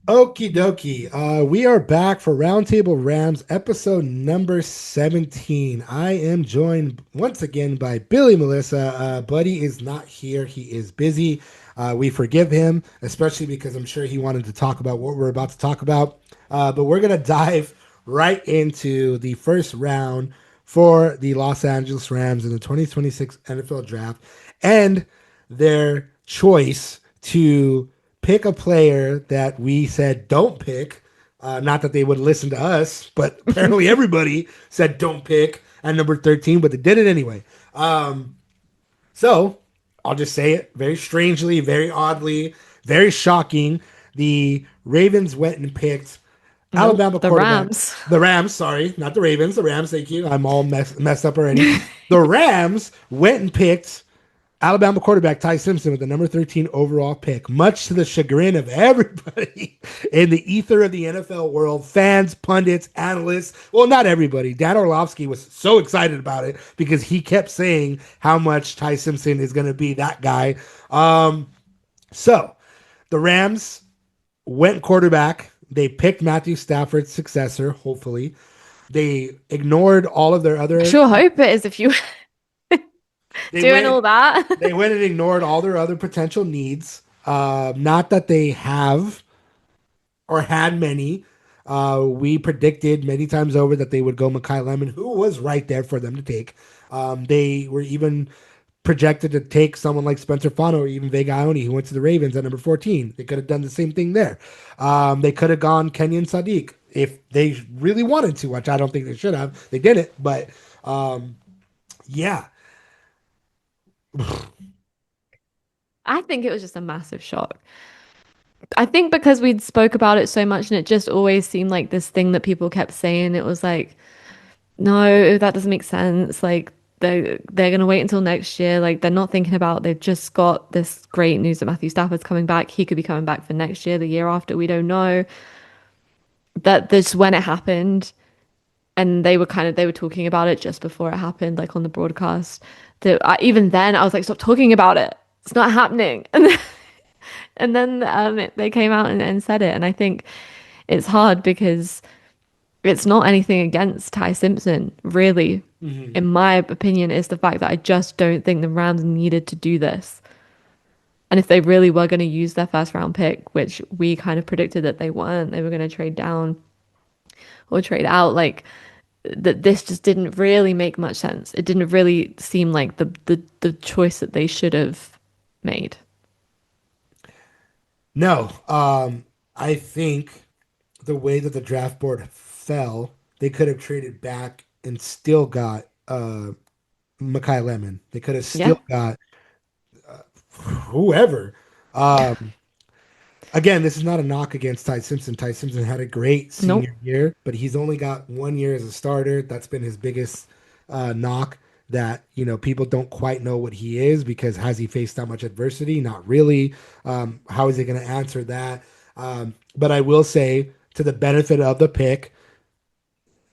Okie dokie. We are back for Roundtable Rams episode number 17. I am joined once again by Billy Melissa. Buddy is not here. He is busy. We forgive him, especially because I'm sure he wanted to talk about what we're about to talk about. But we're going to dive right into the first round for the Los Angeles Rams in the 2026 NFL Draft and their choice to pick a player that we said don't pick. Not that they would listen to us, but apparently everybody said don't pick at number 13, but they did it anyway. So I'll just say it very strangely, very oddly, very shocking. The Ravens went and picked Nope, Alabama the quarterback. Rams. The Rams, sorry, not the Ravens. The Rams, thank you. I'm all messed up already. The Rams went and picked Alabama quarterback Ty Simpson with the number 13 overall pick, much to the chagrin of everybody in the ether of the NFL world, fans, pundits, analysts. Well, not everybody. Dan Orlovsky was so excited about it because he kept saying how much Ty Simpson is going to be that guy. So the Rams went quarterback. They picked Matthew Stafford's successor, hopefully. They ignored all of their I other. sure hope it is if you They doing went all that. they went and ignored all their other potential needs. Not that they have or had many. We predicted many times over that they would go Makai Lemon, who was right there for them to take. They were even projected to take someone like Spencer Fano or even Vega Ione, who went to the Ravens at number 14. They could have done the same thing there. They could have gone Kenyon Sadiq if they really wanted to, which I don't think they should have. They didn't, but yeah. I think it was just a massive shock. I think because we'd spoke about it so much and it just always seemed like this thing that people kept saying. It was like, no, that doesn't make sense. Like they're gonna wait until next year. Like they're not thinking about they've just got this great news that Matthew Stafford's coming back. He could be coming back for next year, the year after. We don't know. That this when it happened, and they were talking about it just before it happened, like on the broadcast. Even then, I was like, stop talking about it. It's not happening. And then they came out and said it. And I think it's hard because it's not anything against Ty Simpson, really. Mhm. In my opinion, is the fact that I just don't think the Rams needed to do this. And if they really were going to use their first round pick, which we kind of predicted that they weren't, they were going to trade down or trade out, like that this just didn't really make much sense. It didn't really seem like the choice that they should have made. No, I think the way that the draft board fell, they could have traded back and still got Makai Lemon. They could have Yeah. still got whoever. Um, Again, this is not a knock against Ty Simpson. Ty Simpson had a great Nope. senior year, but he's only got 1 year as a starter. That's been his biggest knock. That people don't quite know what he is because has he faced that much adversity? Not really. How is he going to answer that? But I will say, to the benefit of the pick,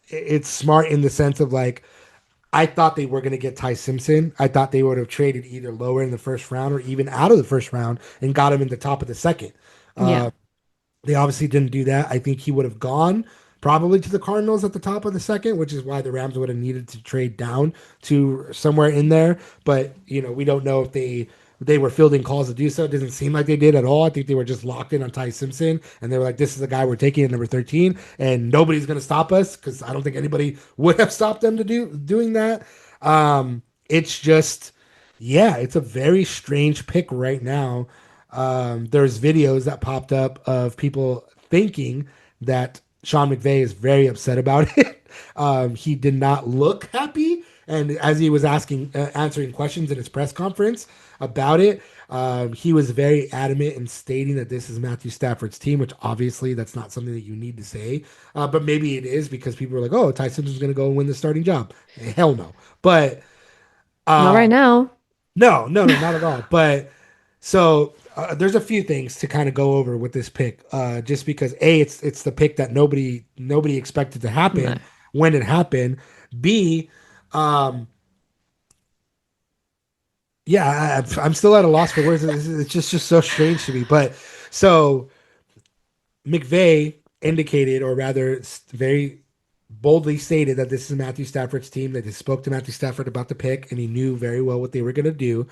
it's smart in the sense of like I thought they were going to get Ty Simpson. I thought they would have traded either lower in the first round or even out of the first round and got him in the top of the second. Yeah. They obviously didn't do that. I think he would have gone probably to the Cardinals at the top of the second, which is why the Rams would have needed to trade down to somewhere in there. But we don't know if they were fielding calls to do so. It doesn't seem like they did at all. I think they were just locked in on Ty Simpson, and they were like, "This is the guy we're taking at number 13, and nobody's going to stop us," because I don't think anybody would have stopped them to doing that. It's just, yeah, it's a very strange pick right now. There's videos that popped up of people thinking that Sean McVay is very upset about it. He did not look happy, and as he was answering questions in his press conference about it, he was very adamant in stating that this is Matthew Stafford's team, which obviously that's not something that you need to say, but maybe it is because people are like, "Oh, Ty Simpson's going to go and win the starting job." Hell no, but Not right uh, now. no, no, no, not at all. But so there's a few things to kind of go over with this pick, just because it's the pick that nobody expected to No. happen when it happened. B, um, yeah, I'm still at a loss for words. It's just so strange to me. But so McVay indicated, or rather, very boldly stated that this is Matthew Stafford's team. That they spoke to Matthew Stafford about the pick, and he knew very well what they were going to do.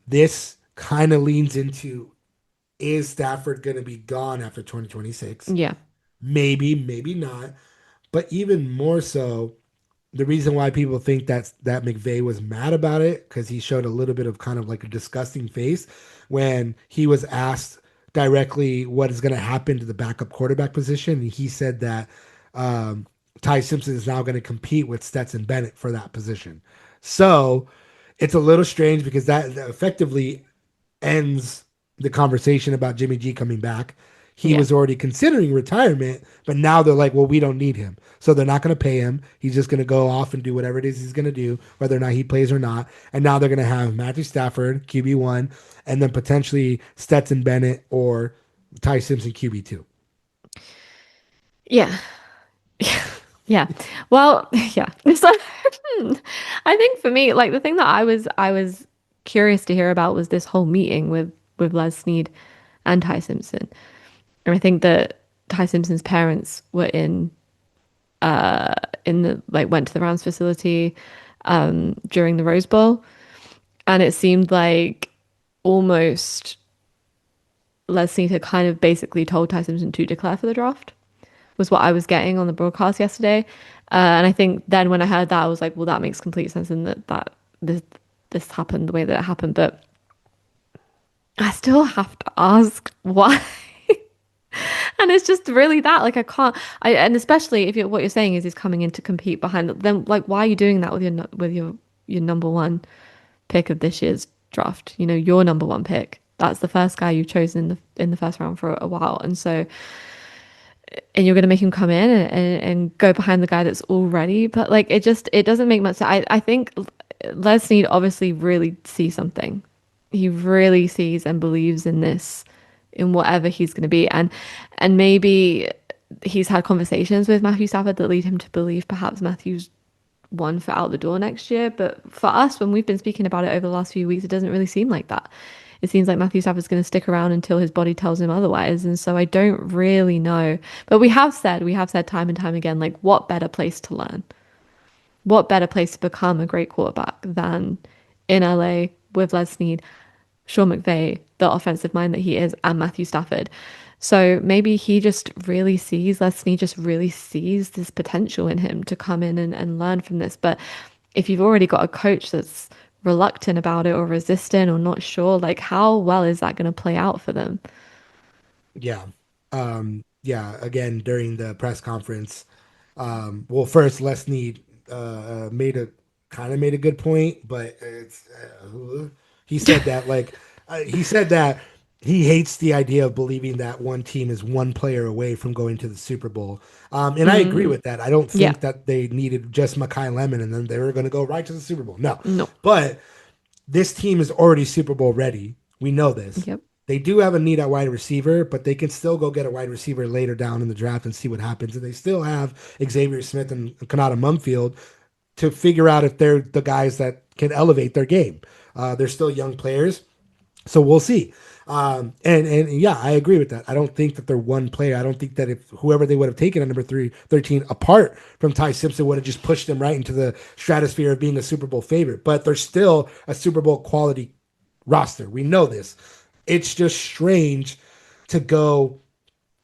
This kind of leans into, is Stafford going to be gone after 2026? Yeah. Maybe, maybe not. But even more so, the reason why people think that McVay was mad about it, because he showed a little bit of kind of like a disgusting face when he was asked directly what is going to happen to the backup quarterback position. And he said that um, Ty Simpson is now going to compete with Stetson Bennett for that position. So it's a little strange because that effectively ends the conversation about Jimmy G coming back. He Yeah. was already considering retirement, but now they're like, well, we don't need him. So they're not going to pay him. He's just going to go off and do whatever it is he's going to do, whether or not he plays or not. And now they're going to have Matthew Stafford, QB1, and then potentially Stetson Bennett or Ty Simpson, QB2. Yeah. Yeah. Well, yeah. So I think for me, like the thing that I was curious to hear about was this whole meeting with Les Snead and Ty Simpson. And I think that Ty Simpson's parents were in the like went to the Rams facility during the Rose Bowl, and it seemed like almost Les Snead had kind of basically told Ty Simpson to declare for the draft, was what I was getting on the broadcast yesterday. And I think then when I heard that, I was like, well, that makes complete sense, and that this happened the way that it happened. But I still have to ask why. And it's just really that, like, I can't, and especially if what you're saying is he's coming in to compete behind, then like, why are you doing that with your number one pick of this year's draft? You know, your number one pick. That's the first guy you've chosen in the first round for a while, and so and you're going to make him come in and go behind the guy that's already. But like, it doesn't make much sense. I think Les Snead obviously really sees something. He really sees and believes in this, in whatever he's going to be, and maybe he's had conversations with Matthew Stafford that lead him to believe perhaps Matthew's one foot out the door next year. But for us, when we've been speaking about it over the last few weeks, it doesn't really seem like that. It seems like Matthew Stafford's going to stick around until his body tells him otherwise. And so I don't really know. But we have said time and time again, like, what better place to learn? What better place to become a great quarterback than in LA with Les Snead, Sean McVay, the offensive mind that he is, and Matthew Stafford. So maybe he just really sees, Les Snead just really sees this potential in him to come in and learn from this. But if you've already got a coach that's reluctant about it or resistant or not sure, like how well is that going to play out for them? Yeah. Yeah. Again, during the press conference, well, first, Les Need made a good point, but he said that he said that he hates the idea of believing that one team is one player away from going to the Super Bowl. And I agree Mm, with that. I don't yeah, think that they needed just Makai Lemon and then they were going to go right to the Super Bowl. No, no, but this team is already Super Bowl ready. We know this. yep, They do have a need at wide receiver, but they can still go get a wide receiver later down in the draft and see what happens. And they still have Xavier Smith and Kanata Mumfield to figure out if they're the guys that can elevate their game. They're still young players, so we'll see. And yeah, I agree with that. I don't think that they're one player. I don't think that if whoever they would have taken at number 13 apart from Ty Simpson would have just pushed them right into the stratosphere of being a Super Bowl favorite. But they're still a Super Bowl quality roster. We know this. It's just strange to go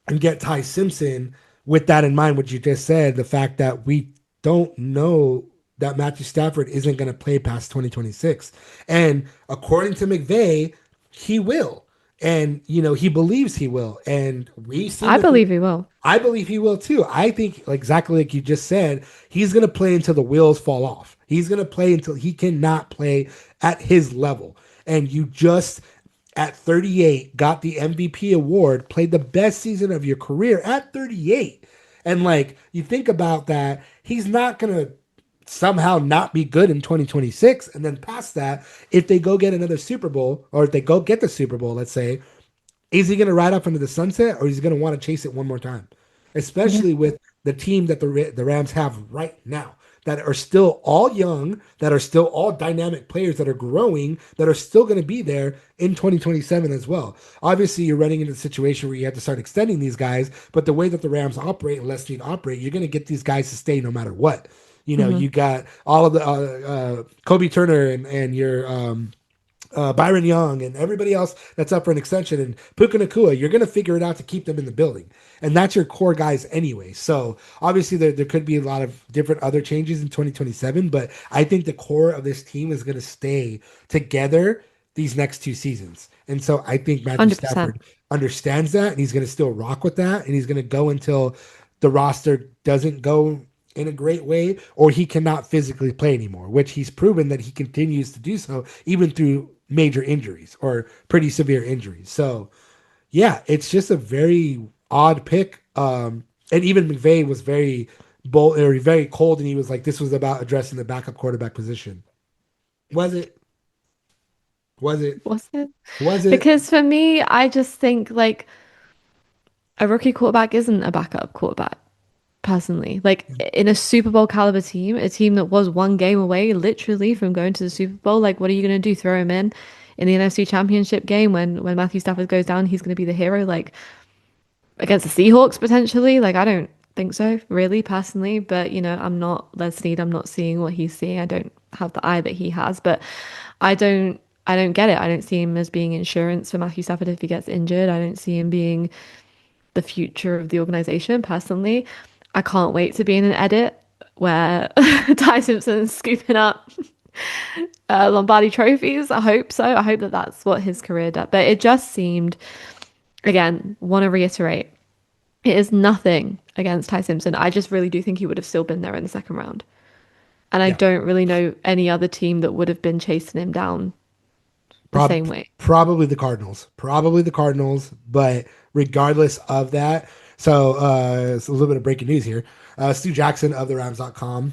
and get Ty Simpson with that in mind, what you just said, the fact that we don't know that Matthew Stafford isn't going to play past 2026. And according to McVay, he will. And, he believes he will. And we've seen I the believe he will. I believe he will too. I think, like, exactly like you just said, he's going to play until the wheels fall off. He's going to play until he cannot play at his level. And you just, at 38, got the MVP award, played the best season of your career at 38. And, like, you think about that, he's not going to somehow not be good in 2026. And then past that, if they go get another Super Bowl, or if they go get the Super Bowl, let's say, is he going to ride off into the sunset, or is he going to want to chase it one more time? Yeah. Especially with the team that the Rams have right now. that are still all young, that are still all dynamic players that are growing, that are still going to be there in 2027 as well. Obviously, you're running into a situation where you have to start extending these guys, but the way that the Rams operate and Les Snead operate, you're going to get these guys to stay no matter what. You know, Hmm. you got all of the Kobe Turner and your Byron Young and everybody else that's up for an extension and Puka Nakua, you're going to figure it out to keep them in the building. And that's your core guys anyway. So obviously there could be a lot of different other changes in 2027, but I think the core of this team is going to stay together these next two seasons. And so I think Matthew 100%. Stafford understands that and he's going to still rock with that. And he's going to go until the roster doesn't go in a great way or he cannot physically play anymore, which he's proven that he continues to do so even through major injuries or pretty severe injuries. So yeah, it's just a very odd pick. And even McVay was very bold or very cold, and he was like, "This was about addressing the backup quarterback position." Was it? Was it? Was it? Was it? Because for me, I just think like a rookie quarterback isn't a backup quarterback, personally. Like in a Super Bowl caliber team, a team that was one game away literally from going to the Super Bowl, like what are you going to do? Throw him in the NFC Championship game when Matthew Stafford goes down, he's going to be the hero like against the Seahawks potentially? Like I don't think so, really, personally, but I'm not Les Snead, I'm not seeing what he's seeing. I don't have the eye that he has, but I don't get it. I don't see him as being insurance for Matthew Stafford if he gets injured. I don't see him being the future of the organization personally. I can't wait to be in an edit where Ty Simpson's scooping up Lombardi trophies. I hope so. I hope that that's what his career does. But it just seemed, again, want to reiterate, it is nothing against Ty Simpson. I just really do think he would have still been there in the second round. And I Yeah, don't really know any other team that would have been chasing him down the prob- same way. probably the Cardinals. Probably the Cardinals. But regardless of that, so it's a little bit of breaking news here. Stu Jackson of the Rams.com.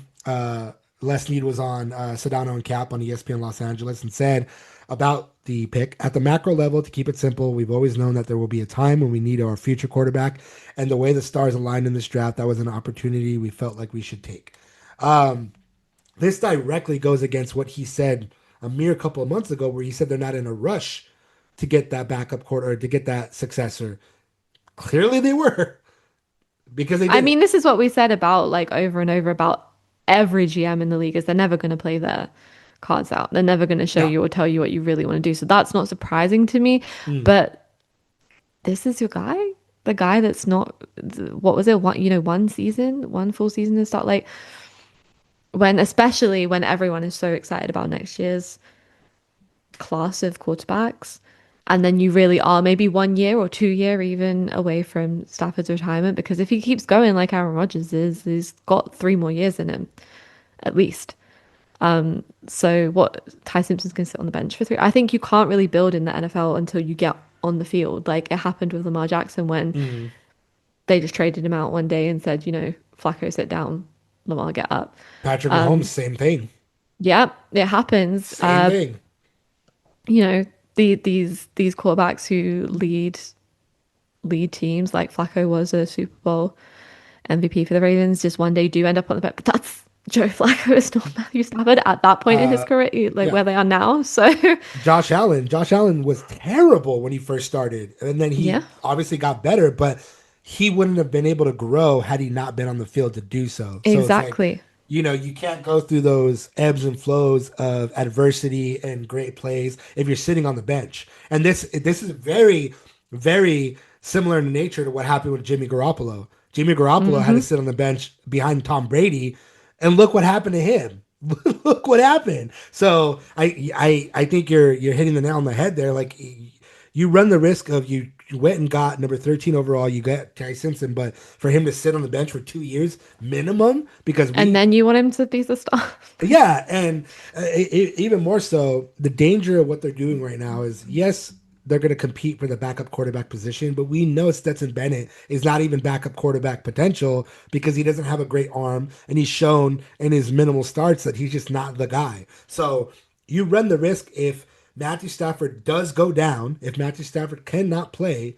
Les Need was on Sedano and Cap on ESPN Los Angeles and said about the pick at the macro level, to keep it simple, we've always known that there will be a time when we need our future quarterback. And the way the stars aligned in this draft, that was an opportunity we felt like we should take. This directly goes against what he said a mere couple of months ago, where he said they're not in a rush to get that backup quarter or to get that successor. Clearly they were because they I didn't. mean, this is what we said about like over and over about every GM in the league is they're never going to play their cards out. They're never going to show Yeah. you or tell you what you really want to do. So that's not surprising to me. Mm. But this is your guy, the guy that's not, what was it? One season, one full season to start. Like especially when everyone is so excited about next year's class of quarterbacks. And then you really are maybe 1 year or 2 year even away from Stafford's retirement because if he keeps going like Aaron Rodgers is, he's got 3 more years in him at least. So what Ty Simpson's going to sit on the bench for 3? I think you can't really build in the NFL until you get on the field. Like it happened with Lamar Jackson when Mm. they just traded him out one day and said, Flacco sit down, Lamar get up. Patrick Mahomes, same thing. Yeah, it happens. Same thing. You know, these quarterbacks who lead teams like Flacco was a Super Bowl MVP for the Ravens just one day do end up on the bench. But that's Joe Flacco is not Matthew Stafford at that point in his Uh, career, like yeah. where they are now. So Josh Allen. Josh Allen was terrible when he first started, and then yeah, he obviously got better, but he wouldn't have been able to grow had he not been on the field to do so. So it's like, exactly. you can't go through those ebbs and flows of adversity and great plays if you're sitting on the bench. And this is very, very similar in nature to what happened with Jimmy Garoppolo. Jimmy Garoppolo had to Hmm. sit on the bench behind Tom Brady, and look what happened to him. Look what happened. So I think you're hitting the nail on the head there. Like you run the risk of you went and got number 13 overall. You got Ty Simpson, but for him to sit on the bench for 2 years minimum because And we then you want him to be the star. yeah, and even more so, the danger of what they're doing right now is yes, they're going to compete for the backup quarterback position, but we know Stetson Bennett is not even backup quarterback potential because he doesn't have a great arm, and he's shown in his minimal starts that he's just not the guy. So you run the risk if Matthew Stafford does go down, if Matthew Stafford cannot play,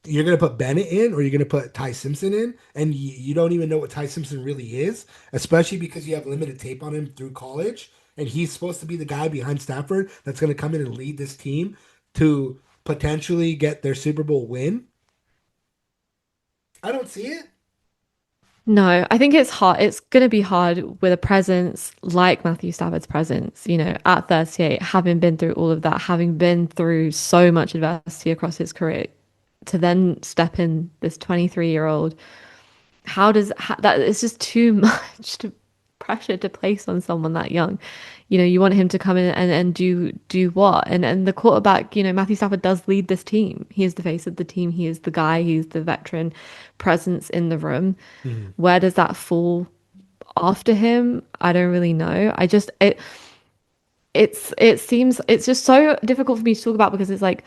you're going to put Bennett in or you're going to put Ty Simpson in, and you don't even know what Ty Simpson really is, especially because you have limited tape on him through college, and he's supposed to be the guy behind Stafford that's going to come in and lead this team to potentially get their Super Bowl win. I don't see it. No, I think it's hard. It's going to be hard with a presence like Matthew Stafford's presence, at 38, having been through all of that, having been through so much adversity across his career, to then step in this 23-year-old. That it's just too much pressure to place on someone that young. You want him to come in and do what? And the quarterback, Matthew Stafford does lead this team. He is the face of the team. He is the guy. He's the veteran presence in the room. Mhm. Where does that fall after him? I don't really know. It seems it's just so difficult for me to talk about because it's like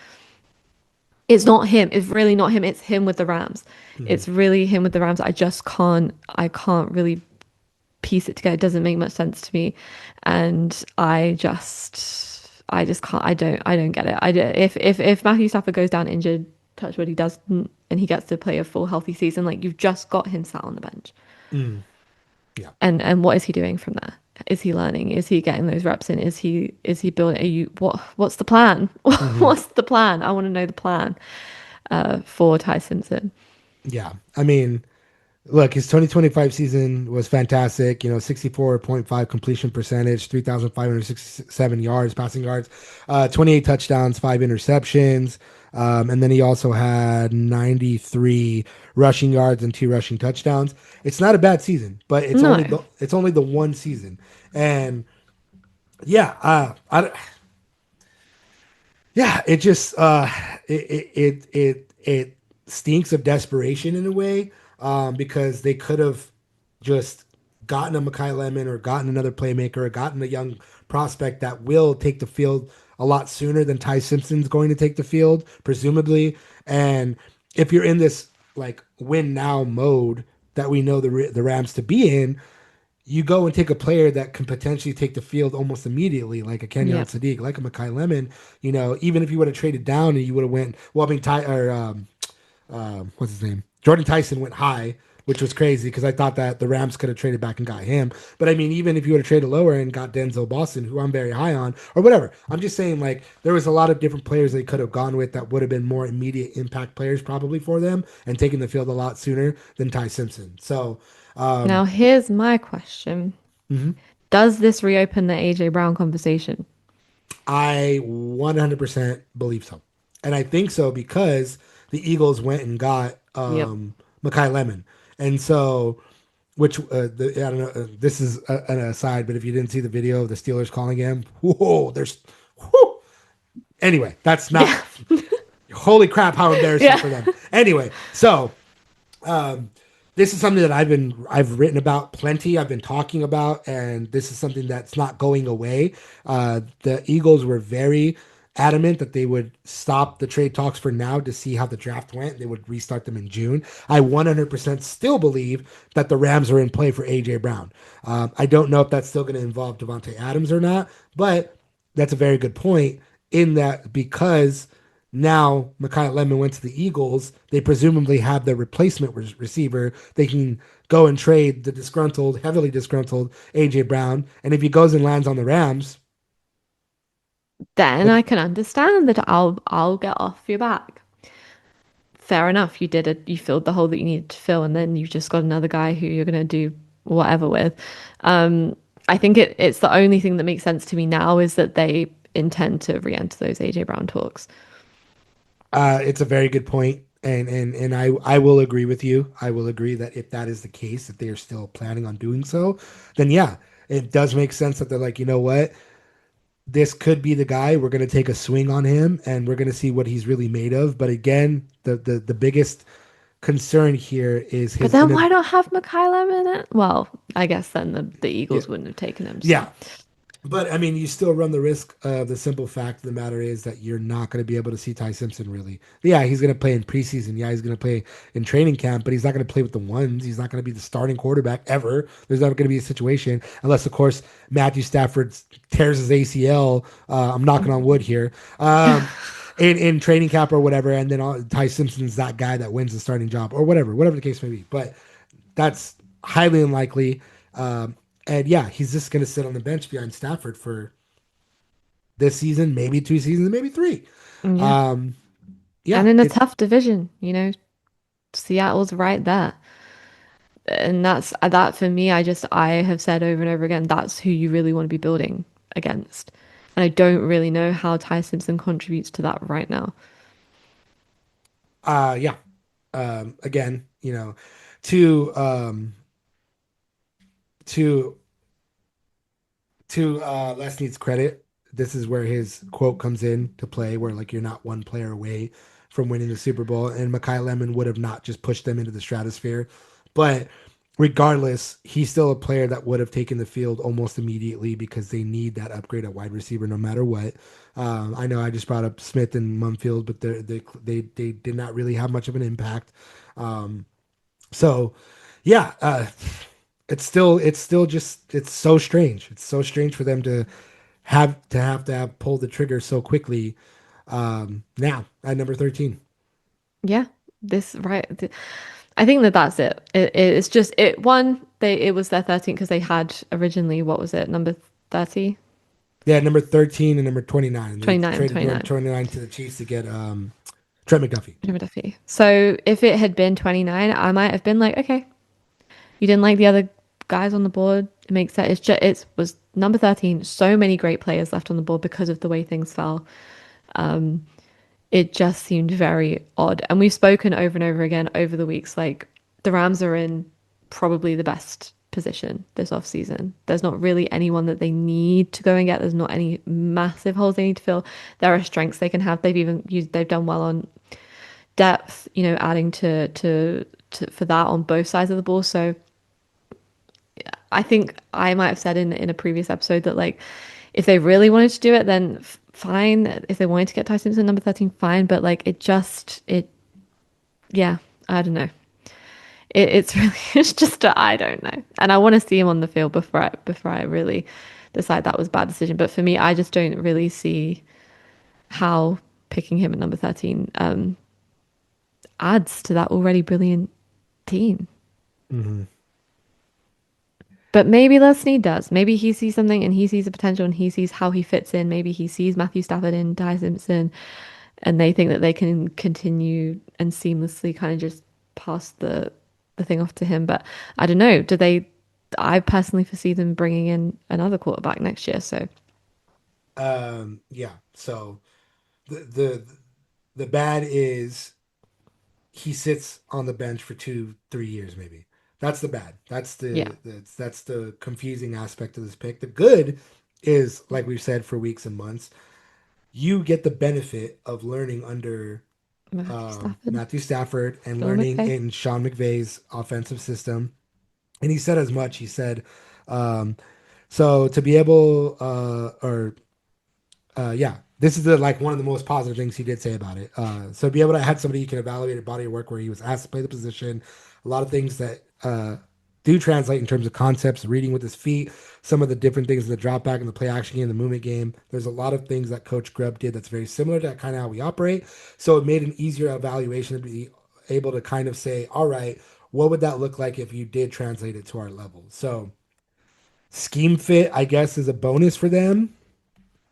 it's not him. It's really not him. It's him with the Rams. Mhm. It's really him with the Rams. I can't really piece it together. It doesn't make much sense to me. And I just can't, I don't get it. If Matthew Stafford goes down injured, touch wood, he does, and he gets to play a full healthy season, like you've just got him sat on the bench. Mhm. Yeah. And what is he doing from there? Is he learning? Is he getting those reps in? Is he building? What's the plan? Mhm. What's the plan? I want to know the plan for Ty Simpson. Yeah. I mean, look, his 2025 season was fantastic. 64.5 completion percentage, 3,567 yards, passing yards, 28 touchdowns, five interceptions. And then he also had 93 rushing yards and two rushing touchdowns. It's not a bad season, but No, it's only the one season. And yeah, yeah, it just it stinks of desperation in a way, because they could have just gotten a Makai Lemon or gotten another playmaker or gotten a young prospect that will take the field a lot sooner than Ty Simpson's going to take the field, presumably. And if you're in this like win now mode that we know the Rams to be in, you go and take a player that can potentially take the field almost immediately, like a Kenyon yeah. Sadiq, like a Makai Lemon. Even if you would have traded down and you would have went, well, I mean, what's his name? Jordan Tyson went high, which was crazy because I thought that the Rams could have traded back and got him. But I mean, even if you would have traded lower and got Denzel Boston, who I'm very high on, or whatever, I'm just saying like there was a lot of different players they could have gone with that would have been more immediate impact players probably for them and taking the field a lot sooner than Ty Simpson. So, um, Now here's my question: mhm. does this reopen the AJ Brown conversation? I 100% believe so. And I think so because the Eagles went and got Yep. Makai Lemon. And so, I don't know, this is an aside, but if you didn't see the video of the Steelers calling him, whoa, whew. Anyway, that's Yeah. not, holy crap, how embarrassing Yeah. for them. Anyway, so um, this is something that I've written about plenty. I've been talking about, and this is something that's not going away. The Eagles were very adamant that they would stop the trade talks for now to see how the draft went. They would restart them in June. I 100% still believe that the Rams are in play for AJ Brown. I don't know if that's still going to involve Devontae Adams or not, but that's a very good point in that because now Mekhi Lemon went to the Eagles, they presumably have their replacement receiver. They can go and trade the disgruntled, heavily disgruntled AJ Brown, and if he goes and lands on the Rams, Then but I can understand that I'll get off your back. Fair enough. You did it. You filled the hole that you needed to fill, and then you've just got another guy who you're gonna do whatever with. I think it's the only thing that makes sense to me now is that they intend to re-enter those AJ Brown talks. it's a very good point. And I will agree with you. I will agree that if that is the case, that they are still planning on doing so, then yeah, it does make sense that they're like, you know what, this could be the guy. We're going to take a swing on him, and we're going to see what he's really made of. But again, the biggest concern here is But his then in why not have Mikhailov in it? Well, I guess then the yeah, Eagles wouldn't have taken him. So yeah. But I mean, you still run the risk of the simple fact of the matter is that you're not going to be able to see Ty Simpson really. Yeah, he's going to play in preseason. Yeah, he's going to play in training camp, but he's not going to play with the ones. He's not going to be the starting quarterback ever. There's never going to be a situation unless, of course, Matthew Stafford tears his ACL. I'm knocking on wood here. in training camp or whatever, and then Ty Simpson's that guy that wins the starting job or whatever the case may be. But that's highly unlikely. And yeah, he's just going to sit on the bench behind Stafford for this season, maybe 2 seasons, maybe three. Yeah. Um, yeah, And in a it tough division, Seattle's right there. And that's that for me, I have said over and over again, that's who you really want to be building against. And I don't really know how Ty Simpson contributes to that right now. yeah. Again, to to Les needs credit. This is where his quote comes in to play, where like you're not one player away from winning the Super Bowl, and Mekhi Lemon would have not just pushed them into the stratosphere. But regardless, he's still a player that would have taken the field almost immediately because they need that upgrade at wide receiver no matter what. I know I just brought up Smith and Mumfield, but they did not really have much of an impact. Um, so yeah, it's still just it's so strange. It's so strange for them to have pulled the trigger so quickly. Now at number 13. Yeah, this right. I think that that's it. It's just it one they it was their 13th because they had originally what was it number 30, Yeah, number 13 and number 29. They 29, traded number 29. 29 to the Chiefs to get Trent McDuffie. Number Duffy. So if it had been 29, I might have been like, okay, you didn't like the other guys on the board. It makes sense. It was number 13. So many great players left on the board because of the way things fell. It just seemed very odd. And we've spoken over and over again over the weeks, like the Rams are in probably the best position this offseason. There's not really anyone that they need to go and get. There's not any massive holes they need to fill. There are strengths they can have. They've done well on depth, adding to for that on both sides of the ball. So I think I might have said in a previous episode that like if they really wanted to do it, then fine. If they wanted to get Ty Simpson number 13, fine. But like yeah, I don't know. It's really it's just I don't know. And I want to see him on the field before I really decide that was a bad decision. But for me, I just don't really see how picking him at number 13 adds to that already brilliant team. Hmm. But maybe Leslie does. Maybe he sees something and he sees the potential and he sees how he fits in. Maybe he sees Matthew Stafford and Ty Simpson and they think that they can continue and seamlessly kind of just pass the thing off to him. But I don't know. I personally foresee them bringing in another quarterback next year. So Yeah. So the the bad is he sits on the bench for 2 3 years maybe. That's the bad. yeah, That's the confusing aspect of this pick. The good is like we've said for weeks and months, you get the benefit of learning under Matthew Stafford, Matthew Stafford and Bill learning McVay. in Sean McVay's offensive system. And he said as much. He said, um, so to be able, or yeah, this is like one of the most positive things he did say about it. So to be able to have somebody you can evaluate a body of work where he was asked to play the position, a lot of things that do translate in terms of concepts, reading with his feet, some of the different things in the drop back and the play action game, the movement game. There's a lot of things that Coach Grubb did that's very similar to kind of how we operate. So it made an easier evaluation to be able to kind of say, all right, what would that look like if you did translate it to our level? So scheme fit, I guess, is a bonus for them.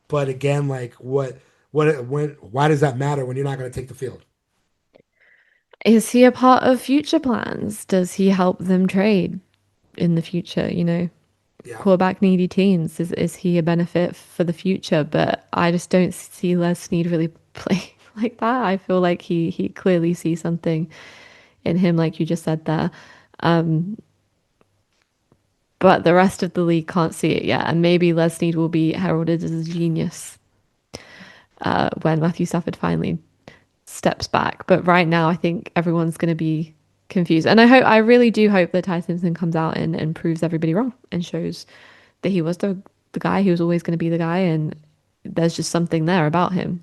But again, like why does that matter when you're not going to take the field? Is he a part of future plans? Does he help them trade in the future? Yeah. Quarterback needy teams. Is he a benefit for the future? But I just don't see Les Snead really play like that. I feel like he clearly sees something in him, like you just said there. But the rest of the league can't see it yet. And maybe Les Snead will be heralded as a genius when Matthew Stafford finally steps back. But right now, I think everyone's going to be confused. And I really do hope that Ty Simpson comes out and proves everybody wrong and shows that he was the guy. He was always going to be the guy. And there's just something there about him.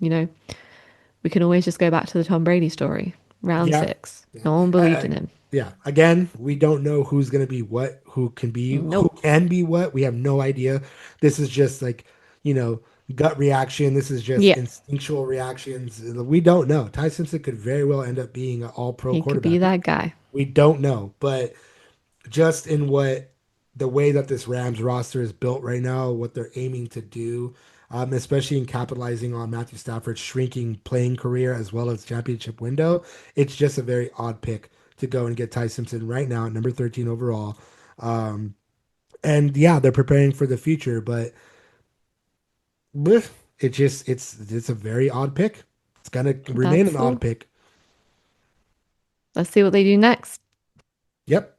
We can always just go back to the Tom Brady story, round Yeah. six. Yeah. No one I, believed in I, him. yeah. Again, we don't know who's going to be what, who Nope. can be what. We have no idea. This is just like, you know, gut reaction. This is just Yeah, instinctual reactions. We don't know. Ty Simpson could very well end up being an all pro he could be quarterback. that guy. We don't know. But just in what the way that this Rams roster is built right now, what they're aiming to do, especially in capitalizing on Matthew Stafford's shrinking playing career as well as championship window, it's just a very odd pick to go and get Ty Simpson right now at number 13 overall. Um, and yeah, they're preparing for the future, but bleh, it's a very odd pick. It's gonna remain an That's odd all. pick. Let's see what they do next. Yep.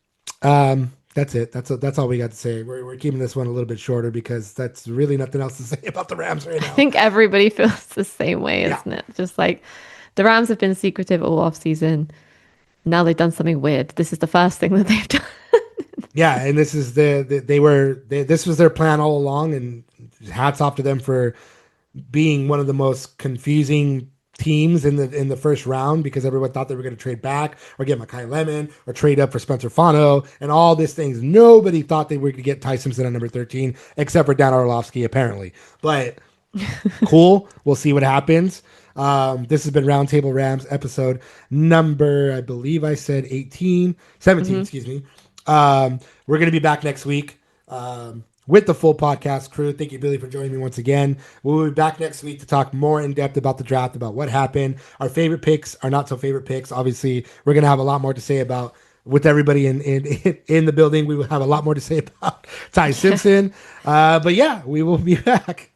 That's it. That's all we got to say. We're keeping this one a little bit shorter because that's really nothing else to say about the Rams right I now. think everybody feels the same way, Yeah. isn't it? Just like the Rams have been secretive all off season. Now they've done something weird. This is the first thing that they've done. Yeah, and this is this was their plan all along, and hats off to them for being one of the most confusing teams in the first round because everyone thought they were going to trade back or get Makai Lemon or trade up for Spencer Fano and all these things. Nobody thought they were going to get Ty Simpson at number 13 except for Dan Orlovsky apparently. But cool. We'll see what happens. This has been Roundtable Rams episode number, I believe I said 18, 17, Hmm. excuse me. We're going to be back next week with the full podcast crew. Thank you, Billy, for joining me once again. We'll be back next week to talk more in depth about the draft, about what happened, our favorite picks, our not so favorite picks. Obviously, we're going to have a lot more to say about with everybody in the building. We will have a lot more to say about Ty Simpson. But yeah, we will be back.